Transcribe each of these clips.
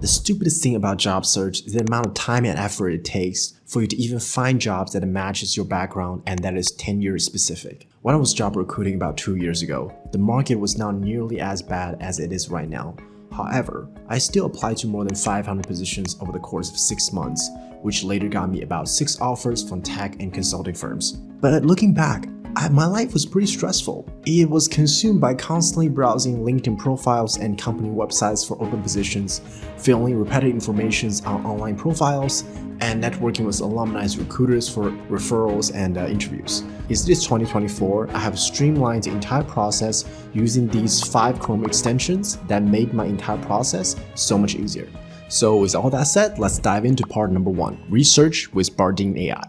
The stupidest thing about job search is the amount of time and effort it takes for you to even find jobs that matches your background and that is tenure specific. When I was job recruiting about 2 years ago, the market was not nearly as bad as it is right now. However, I still applied to more than 500 positions over the course of 6 months, which later got me about 6 offers from tech and consulting firms. But looking back, my life was pretty stressful. It was consumed by constantly browsing LinkedIn profiles and company websites for open positions, filling repetitive information on online profiles, and networking with alumni recruiters for referrals and interviews. Instead, this 2024, I have streamlined the entire process using these 5 Chrome extensions that made my entire process so much easier. So with all that said, let's dive into part number 1, research with Bine AI.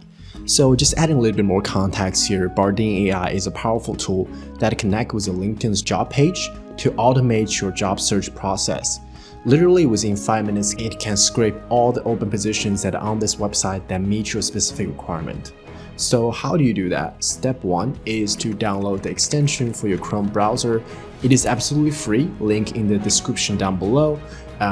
So just adding a little bit more context here, Bine AI is a powerful tool that connects with your LinkedIn's job page to automate your job search process. Literally within 5 minutes, it can scrape all the open positions that are on this website that meet your specific requirement. So how do you do that? Step 1 is to download the extension for your Chrome browser. It is absolutely free, link in the description down below.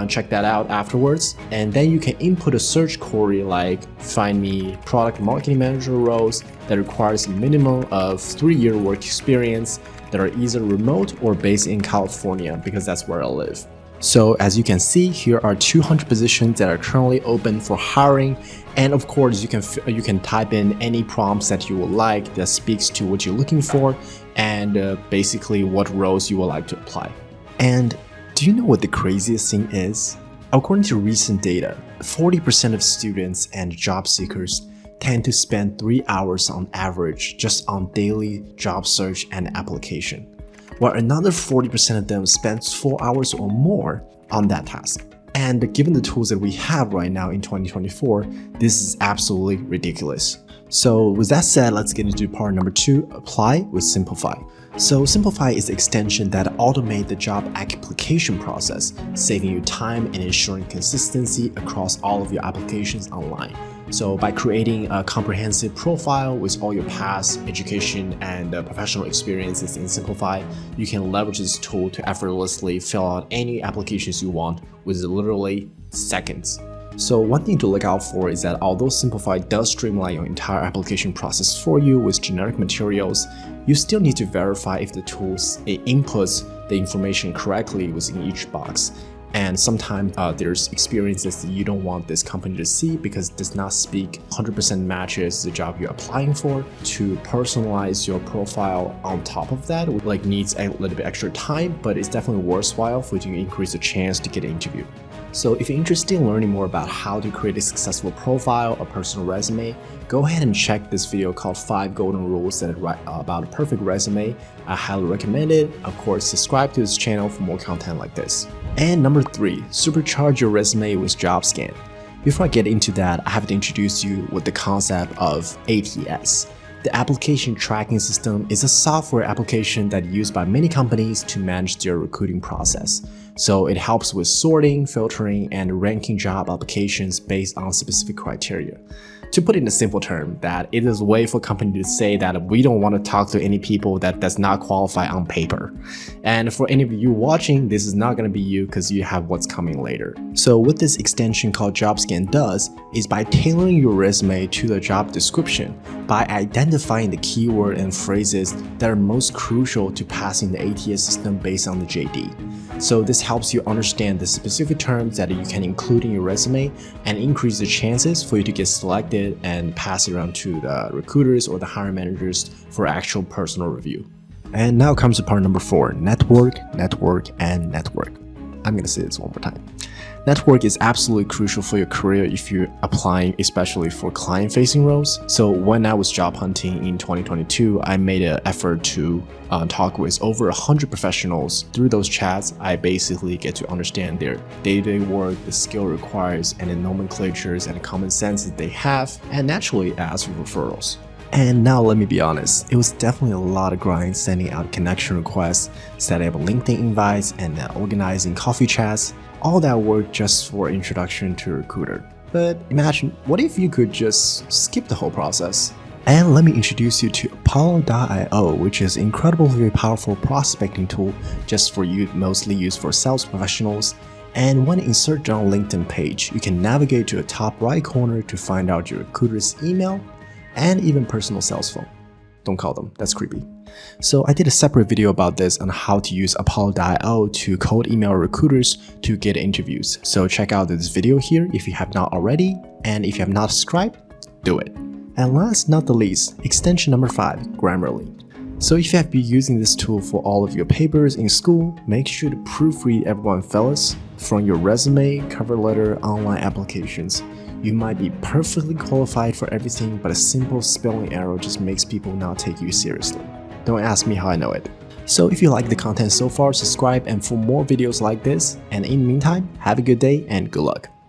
Check that out afterwards, and then you can input a search query like find me product marketing manager roles that requires a minimum of 3-year work experience that are either remote or based in California, because that's where I live. So as you can see, here are 200 positions that are currently open for hiring, and of course you can type in any prompts that you would like that speaks to what you're looking for and basically what roles you would like to apply. And do you know what the craziest thing is? According to recent data, 40% of students and job seekers tend to spend 3 hours on average just on daily job search and application, while another 40% of them spends 4 hours or more on that task. And given the tools that we have right now in 2024, this is absolutely ridiculous. So with that said, let's get into part number 2, apply with Simplify. So Simplify is an extension that automates the job application process, saving you time and ensuring consistency across all of your applications online. So by creating a comprehensive profile with all your past education and professional experiences in Simplify, you can leverage this tool to effortlessly fill out any applications you want with literally seconds. So one thing to look out for is that although Simplify does streamline your entire application process for you with generic materials, you still need to verify if the tool inputs the information correctly within each box. And sometimes there's experiences that you don't want this company to see because it does not speak 100% matches the job you're applying for. To personalize your profile on top of that, like needs a little bit extra time, but it's definitely worthwhile for you to increase the chance to get an interview. So if you're interested in learning more about how to create a successful profile or personal resume, go ahead and check this video called 5 Golden Rules that write about a perfect resume. I highly recommend it. Of course, subscribe to this channel for more content like this. And number 3, supercharge your resume with JobScan. Before I get into that, I have to introduce you with the concept of ATS. The application tracking system is a software application that is used by many companies to manage their recruiting process. So it helps with sorting, filtering, and ranking job applications based on specific criteria. To put it in a simple term, that it is a way for companies to say that we don't want to talk to any people that does not qualify on paper. And for any of you watching, this is not going to be you because you have what's coming later. So what this extension called JobScan does is by tailoring your resume to the job description, by identifying the keyword and phrases that are most crucial to passing the ATS system based on the JD. So this helps you understand the specific terms that you can include in your resume and increase the chances for you to get selected and pass it around to the recruiters or the hiring managers for actual personal review. And now comes to part number 4, network, network, and network. I'm going to say this one more time. Network is absolutely crucial for your career if you're applying, especially for client-facing roles. So when I was job hunting in 2022, I made an effort to talk with over 100 professionals. Through those chats, I basically get to understand their day-to-day work, the skill requires, and the nomenclatures and the common sense that they have, and naturally ask for referrals. And now let me be honest, it was definitely a lot of grind sending out connection requests, setting up LinkedIn invites, and organizing coffee chats. All that work just for introduction to a recruiter. But imagine, what if you could just skip the whole process? And let me introduce you to Apollo.io, which is an incredibly powerful prospecting tool just for you, mostly used for sales professionals. And when insert on LinkedIn page, you can navigate to the top right corner to find out your recruiter's email and even personal cell phone. Don't call them, that's creepy. So I did a separate video about this on how to use Apollo.io to cold email recruiters to get interviews. So check out this video here if you have not already, and if you have not subscribed, do it. And last not the least, extension number 5, Grammarly. So if you have been using this tool for all of your papers in school, make sure to proofread everyone, fellas, from your resume, cover letter, online applications. You might be perfectly qualified for everything, but a simple spelling error just makes people not take you seriously. Don't ask me how I know it. So if you like the content so far, subscribe and for more videos like this. And in the meantime, have a good day and good luck.